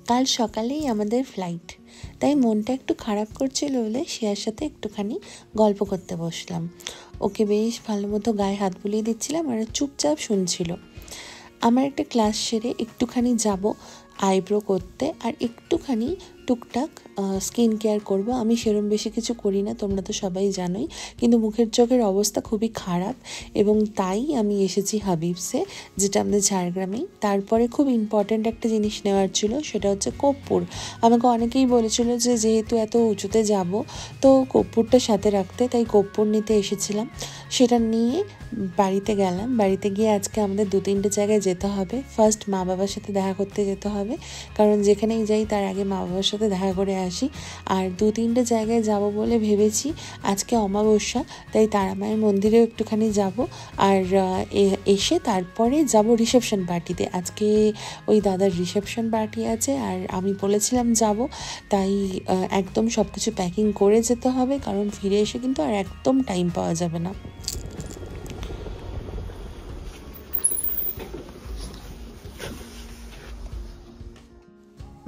কাল সকালেই আমাদের ফ্লাইট, তাই মনটা একটু খারাপ করছিল বলে শিয়ার সাথে একটুখানি গল্প করতে বসলাম। ওকে বেশ ভালো মতো গায়ে হাত বুলিয়ে দিচ্ছিলাম আর চুপচাপ শুনছিল। আমার একটা ক্লাস সেরে একটুখানি যাব আইব্রো করতে আর একটুখানি টুকটাক স্কিন কেয়ার করব। আমি সেরম বেশি কিছু করি না, তোমরা তো সবাই জানোই, কিন্তু মুখের চোখের অবস্থা খুবই খারাপ এবং তাই আমি এসেছি হাবিবসে, যেটা আমাদের ঝাড়গ্রামেই। তারপরে খুব ইম্পর্ট্যান্ট একটা জিনিস নেওয়ার ছিল, সেটা হচ্ছে কর্পূর। আমাকে অনেকেই বলেছিল যে যেহেতু এত উঁচুতে যাব তো কর্পূরটা সাথে রাখতে, তাই কর্পূর নিতে এসেছিলাম। সেটা নিয়ে বাড়িতে গেলাম। বাড়িতে গিয়ে আজকে আমাদের 2-3টে জায়গায় যেতে হবে। ফার্স্ট মা বাবার সাথে দেখা করতে যেতে হবে, কারণ যেখানেই যাই তার আগে মা বাবার সাথে দেখা করে আসি। আর 2-3টে জায়গায় যাব বলে ভেবেছি। আজকে অমাবস্যা, তাই তারামায়ের মন্দিরেও একটুখানি যাব। আর এসে তারপরে যাব রিসেপশন পার্টিতে। আজকে ওই দাদার রিসেপশন পার্টি আছে আর আমি বলেছিলাম যাব, তাই একদম সব কিছু প্যাকিং করে যেতে হবে, কারণ ফিরে এসে কিন্তু আর একদম টাইম পাওয়া যাবে না।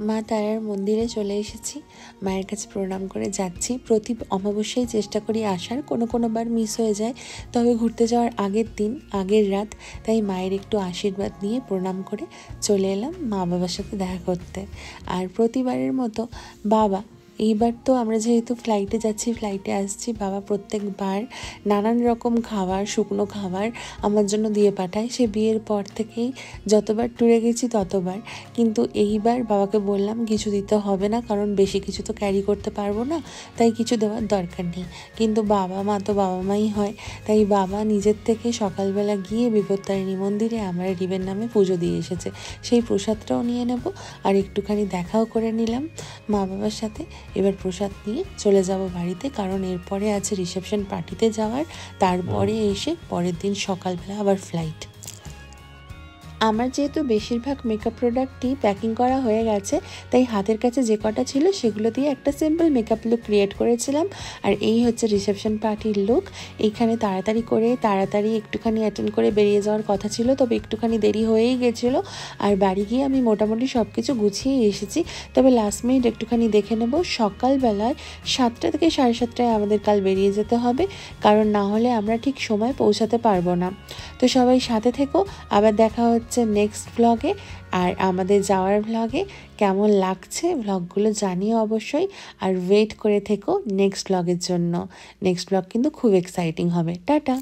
মা তারার মন্দিরে চলে এসেছি, মায়ের কাছে প্রণাম করে যাচ্ছি। প্রতি অমাবস্যায় চেষ্টা করি আসার, কোনোবার মিস হয়ে যায়, তবে ঘুরতে যাওয়ার আগের দিন, আগের রাত, তাই মায়ের একটু আশীর্বাদ নিয়ে প্রণাম করে চলে এলাম মা বাবার সাথে দেখা করতে। আর প্রতিবারের মতো বাবা, এইবার তো আমরা যেহেতু ফ্লাইটে যাচ্ছি, ফ্লাইটে আসছি, বাবা প্রত্যেকবার নানান রকম খাবার, শুকনো খাবার আমার জন্য দিয়ে পাঠায়। সে বিয়ের পর থেকেই যতবার ট্যুরে গেছি ততবার, কিন্তু এইবার বাবাকে বললাম কিছু দিতে হবে না, কারণ বেশি কিছু তো ক্যারি করতে পারবো না, তাই কিছু দেওয়ার দরকার নেই। কিন্তু বাবা মা তো বাবা মাই হয়, তাই বাবা নিজের থেকে সকালবেলা গিয়ে বিপত্তারিণী মন্দিরে আমার রিবের নামে পুজো দিয়ে এসেছে। সেই প্রসাদটাও নিয়ে নেব আর একটুখানি দেখাও করে নিলাম মা বাবার সাথে। এবার প্রসাদ নিয়ে চলে যাব বাড়িতে, কারণ এরপরে আছে রিসেপশন পার্টিতে যাওয়ার, তারপরে এসে পরের দিন সকালবেলা আবার ফ্লাইট। আমার যেহেতু বেশিরভাগ মেকআপ প্রোডাক্টই প্যাকিং করা হয়ে গেছে, তাই হাতের কাছে যে কটা ছিল সেগুলো দিয়ে একটা সিম্পল মেকআপ লুক ক্রিয়েট করেছিলাম। আর এই হচ্ছে রিসেপশন পার্টির লুক। এইখানে তাড়াতাড়ি একটুখানি অ্যাটেন্ড করে বেরিয়ে যাওয়ার কথা ছিল, তবে একটুখানি দেরি হয়েই গেছিলো। আর বাড়ি গিয়ে আমি মোটামুটি সব কিছু গুছিয়ে এসেছি, তবে লাস্ট মিনিট একটুখানি দেখে নেব। সকালবেলায় 7টা থেকে 7:30টায় আমাদের কাল বেরিয়ে যেতে হবে, কারণ না হলে আমরা ঠিক সময় পৌঁছাতে পারবো না। তো সবাই সাথে থেকো, আবার দেখা হচ্ছে নেক্সট ভ্লগে। আর আমাদের যাওয়ার ভ্লগে কেমন লাগছে ভ্লগগুলো জানিও অবশ্যই, আর ওয়েট করে থেকো নেক্সট ভ্লগের জন্য। নেক্সট ভ্লগ কিন্তু খুব এক্সাইটিং হবে। টাটা।